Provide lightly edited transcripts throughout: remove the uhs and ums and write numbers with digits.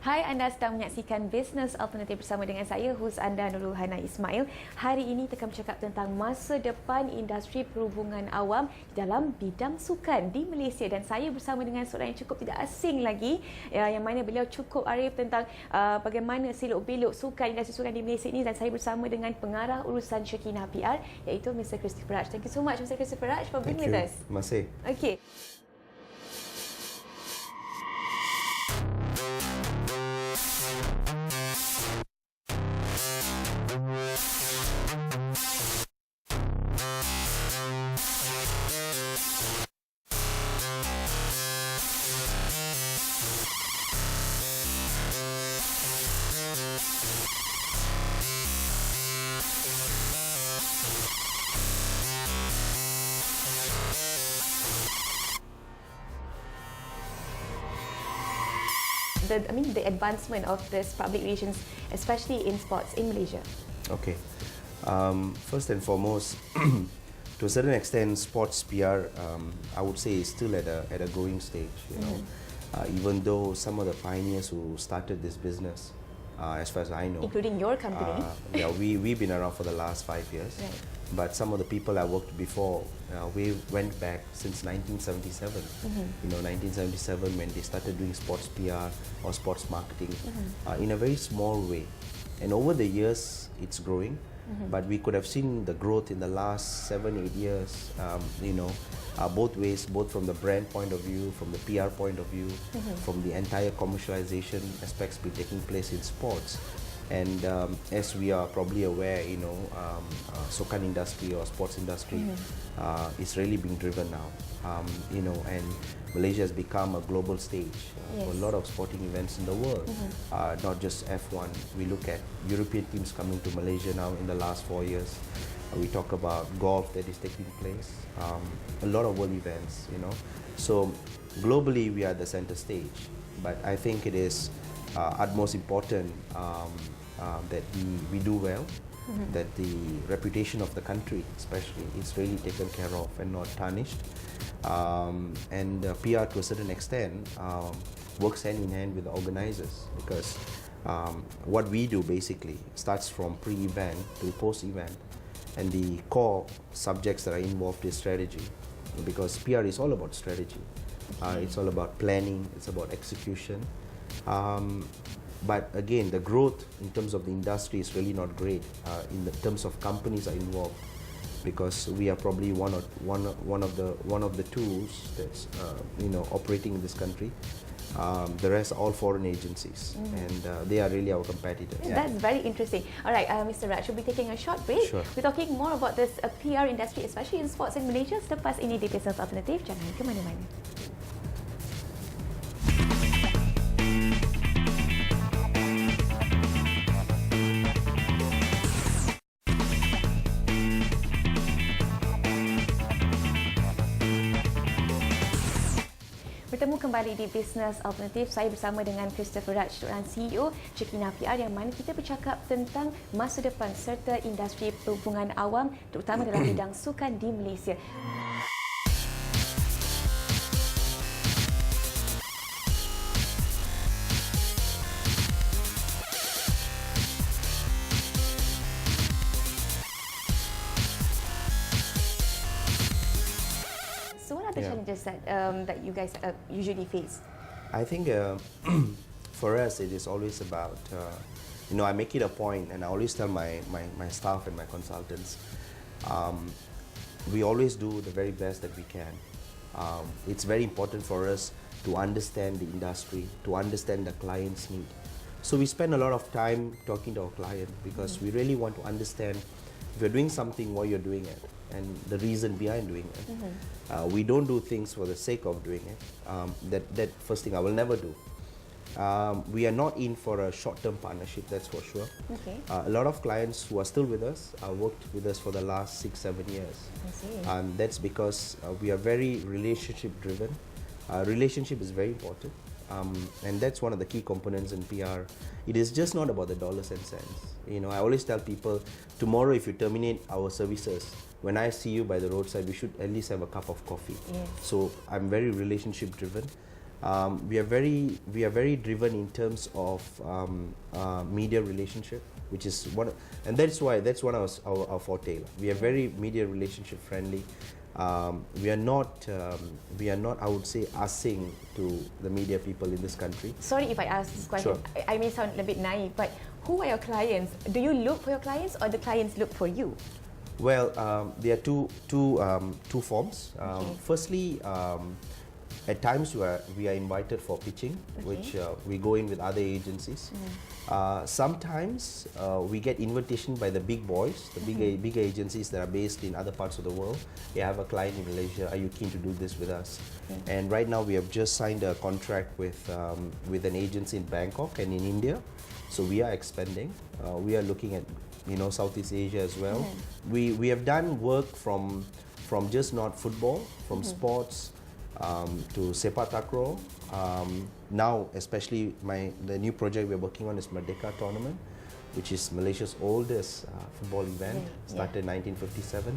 Hai, anda sedang menyaksikan Bisnes Alternatif bersama dengan saya, hos anda Nurul Hana Ismail. Hari ini kita akan bercakap tentang masa depan industri perhubungan awam dalam bidang sukan di Malaysia. Dan saya bersama dengan seorang yang cukup tidak asing lagi, yang mana beliau cukup arif tentang bagaimana selok-belok sukan, industri sukan di Malaysia ini. Dan saya bersama dengan pengarah urusan Shekinah PR, iaitu Mr. Christopher Raj. Thank you so much, Mr. Christopher Raj, for being with us. Terima kasih. Okay. The advancement of this public relations, especially in sports in Malaysia. Okay. First and foremost, to a certain extent, sports PR, I would say, is still at a growing stage. You know, even though some of the pioneers who started this business, as far as I know, including your company, yeah, we've been around for the last 5 years. Right. But some of the people I worked before, we went back since 1977. You know, 1977 when they started doing sports PR or sports marketing in a very small way. And over the years, it's growing. But we could have seen the growth in the last 7-8 years, you know, both ways, both from the brand point of view, from the PR point of view, from the entire commercialization aspects be taking place in sports. And as we are probably aware, you know, sukan industry or sports industry is really being driven now. You know, and Malaysia has become a global stage for a lot of sporting events in the world, not just F1. We look at European teams coming to Malaysia now in the last 4 years. We talk about golf that is taking place, a lot of world events, you know. So globally we are at the center stage, but I think it is utmost important that we do well, that the reputation of the country especially is really taken care of and not tarnished. And PR to a certain extent works hand in hand with the organizers, because what we do basically starts from pre-event to post-event, and the core subjects that are involved is strategy, because PR is all about strategy. It's all about planning, it's about execution. But again, the growth in terms of the industry is really not great in the terms of companies are involved, because we are probably one of the tools that's you know, operating in this country. The rest are all foreign agencies, and they are really our competitors. That's very interesting. All right, Mr. Raj, we'll be taking a short break. Sure. We're talking more about this PR industry, especially in sports in Malaysia. Selepas ini di Bisnes Alternatif, jangan ke mana-mana. Bertemu kembali di Bisnes Alternatif. Saya bersama dengan Christopher Raj, seorang CEO Shekinah PR, yang mana kita bercakap tentang masa depan serta industri perhubungan awam, terutama dalam bidang sukan di Malaysia. So what are the challenges that you guys usually face? I think for us it is always about, you know, I make it a point, and I always tell my staff and my consultants, we always do the very best that we can. It's very important for us to understand the industry, to understand the client's need. So we spend a lot of time talking to our client, because we really want to understand if you're doing something, why you're doing it, and the reason behind doing it. We don't do things for the sake of doing it. That first thing I will never do. We are not in for a short-term partnership, that's for sure. Okay. A lot of clients who are still with us worked with us for the last 6-7 years. I see. And that's because we are very relationship-driven. Relationship is very important. And that's one of the key components in PR. It is just not about the dollars and cents. You know, I always tell people, tomorrow if you terminate our services, when I see you by the roadside, we should at least have a cup of coffee. Yes. So I'm very relationship driven. We are very driven in terms of media relationship, which is one, and that's one of our forte. We are very media relationship friendly. We are not, I would say, assing to the media people in this country. Sorry if I ask this question. Sure. I may sound a bit naive, but who are your clients? Do you look for your clients, or the clients look for you? Well, there are two forms. Okay. Firstly, at times we are invited for pitching, which we go in with other agencies. Sometimes we get invitation by the big boys, the big agencies that are based in other parts of the world. They have a client in Malaysia. Are you keen to do this with us? And right now we have just signed a contract with an agency in Bangkok and in India. So we are expanding. We are looking at Southeast Asia as well. We have done work from just not football, from sports. To sepak takraw. Now, especially the new project we're working on is Merdeka Tournament, which is Malaysia's oldest football event. Started in 1957.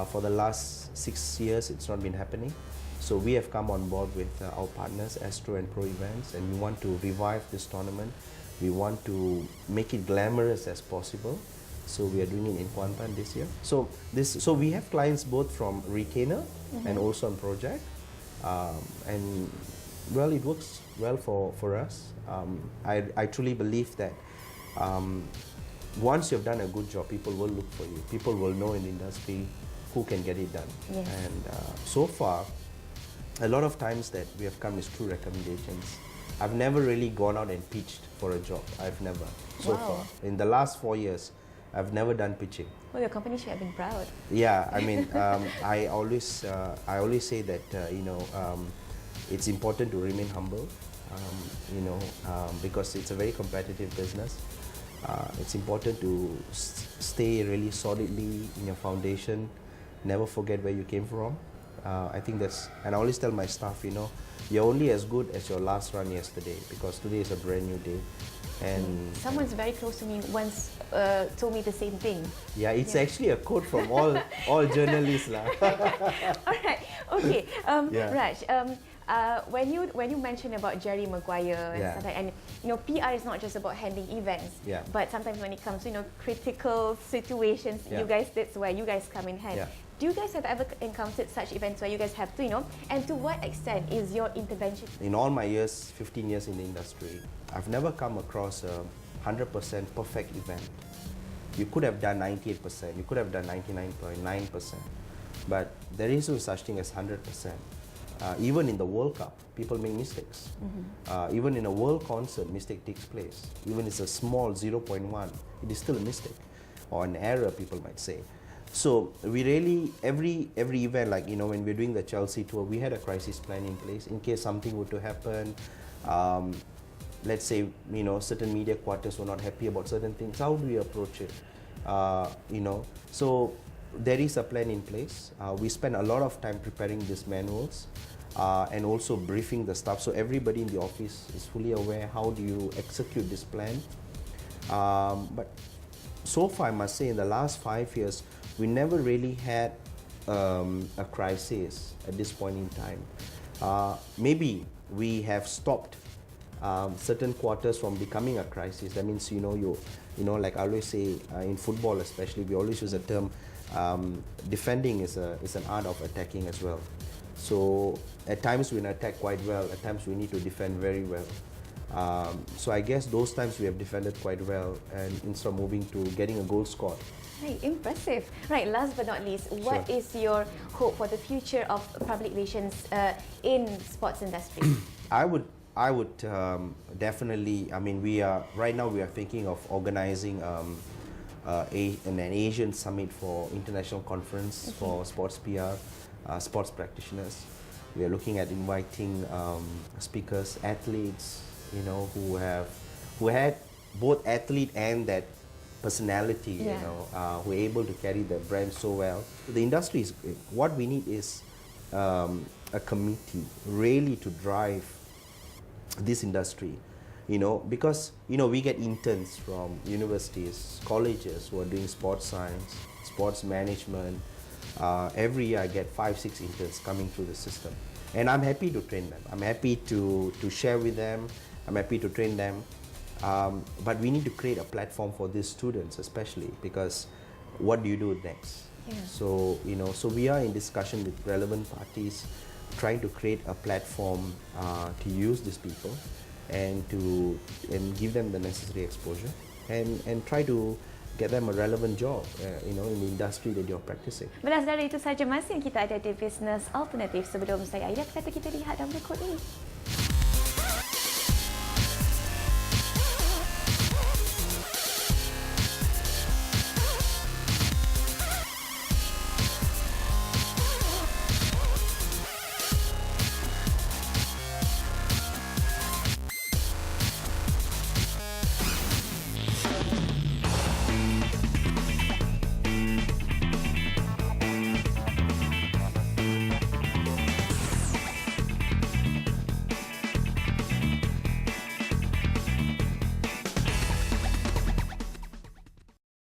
For the last 6 years, it's not been happening. So we have come on board with our partners, Astro and Pro Events, and we want to revive this tournament. We want to make it glamorous as possible. So we are doing it in Kuantan this year. So we have clients both from retainer and also on project. And well, it works well for us. I truly believe that once you've done a good job, people will look for you. People will know in the industry who can get it done. Yes. And so far, a lot of times that we have come is through recommendations. I've never really gone out and pitched for a job. I've never, so far. In the last 4 years, I've never done pitching. Well, your company should have been proud. Yeah, I mean, I always say that it's important to remain humble, because it's a very competitive business. It's important to stay really solidly in your foundation. Never forget where you came from. I think that's, and I always tell my staff, you're only as good as your last run yesterday, because today is a brand new day. And someone's very close to me once told me the same thing. Yeah, it's actually a quote from all journalists lah. All right, okay. Raj, when you mentioned about Jerry Maguire and stuff like, and PR is not just about handling events, but sometimes when it comes to critical situations, you guys, that's where you guys come in hand. Do you guys have ever encountered such events where you guys have to, and to what extent is your intervention? In all my years, 15 years in the industry, I've never come across a 100% perfect event. You could have done 98%, you could have done 99.9%, but there is no such thing as 100%. Even in the World Cup, people make mistakes. Even in a world concert, mistake takes place. Even if it's a small 0.1, it is still a mistake, or an error, people might say. So we really, every event, like when we're doing the Chelsea tour, we had a crisis plan in place in case something were to happen. Let's say certain media quarters were not happy about certain things. How do we approach it? So there is a plan in place. We spend a lot of time preparing these manuals and also briefing the staff, so everybody in the office is fully aware how do you execute this plan. But so far, I must say, in the last 5 years, we never really had a crisis at this point in time. Maybe we have stopped certain quarters from becoming a crisis. That means, like I always say, in football especially, we always use the term, defending is an art of attacking as well. So at times we attack quite well, at times we need to defend very well. So I guess those times we have defended quite well, and instead of moving to getting a goal scored. Hey, impressive. Right, last but not least, what is your hope for the future of public relations in sports industry? I would definitely, I mean, right now we are thinking of organizing an Asian summit for international conference for sports PR, sports practitioners. We are looking at inviting speakers, athletes, who had both athlete and that personality, who are able to carry the brand so well. The industry is great. What we need is a committee really to drive this industry, because we get interns from universities, colleges who are doing sports science, sports management. Every year I get 5-6 interns coming through the system, And I'm happy to train them. I'm happy to share with them. I'm happy to train them. But we need to create a platform for these students, especially because what do you do next? Yeah. So so we are in discussion with relevant parties, trying to create a platform to use these people and give them the necessary exposure and try to get them a relevant job, in the industry that you're practicing. Belas dari itu saja masa yang kita ada di Bisnes Alternatif. Sebelum saya akhir kata, kita lihat dalam berikut ini.